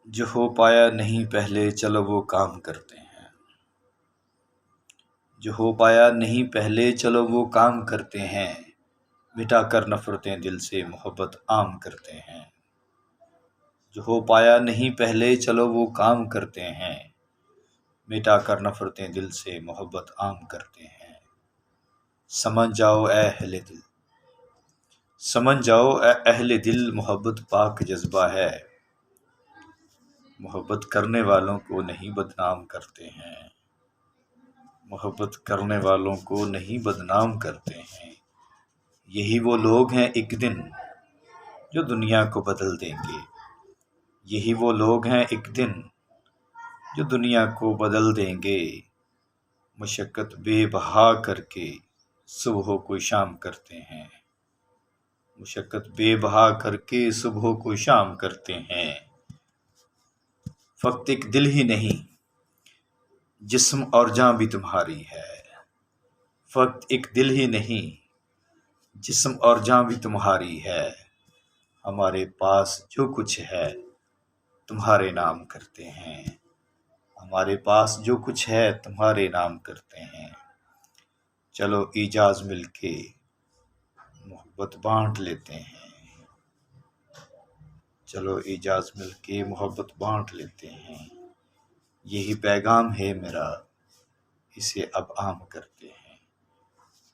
جو ہو پایا نہیں پہلے چلو وہ کام کرتے ہیں، جو ہو پایا نہیں پہلے چلو وہ کام کرتے ہیں، مٹا کر نفرتیں دل سے محبت عام کرتے ہیں۔ جو ہو پایا نہیں پہلے چلو وہ کام کرتے ہیں، مٹا کر نفرتیں دل سے محبت عام کرتے ہیں۔ سمجھ جاؤ اے اہل دل، سمجھ جاؤ اے اہل دل، محبت پاک جذبہ ہے، محبت کرنے والوں کو نہیں بدنام کرتے ہیں، محبت کرنے والوں کو نہیں بدنام کرتے ہیں۔ یہی وہ لوگ ہیں ایک دن جو دنیا کو بدل دیں گے، یہی وہ لوگ ہیں ایک دن جو دنیا کو بدل دیں گے۔ مشقت بے بہا کر کے صبح کو شام کرتے ہیں، مشقت بے بہا کر کے صبح کو شام کرتے ہیں۔ فقط ایک دل ہی نہیں، جسم اور جاں بھی تمہاری ہے، فقط ایک دل ہی نہیں، جسم اور جاں بھی تمہاری ہے۔ ہمارے پاس جو کچھ ہے تمہارے نام کرتے ہیں، ہمارے پاس جو کچھ ہے تمہارے نام کرتے ہیں۔ چلو اعجاز مل کے محبت بانٹ لیتے ہیں، چلو اعجاز مل کے محبت بانٹ لیتے ہیں۔ یہی پیغام ہے میرا، اسے اب عام کرتے ہیں،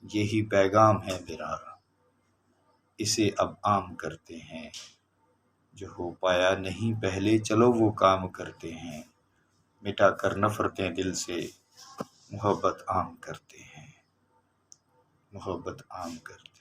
یہی پیغام ہے میرا، اسے اب عام کرتے ہیں۔ جو ہو پایا نہیں پہلے چلو وہ کام کرتے ہیں، مٹا کر نفرتیں دل سے محبت عام کرتے ہیں، محبت عام کرتے ہیں۔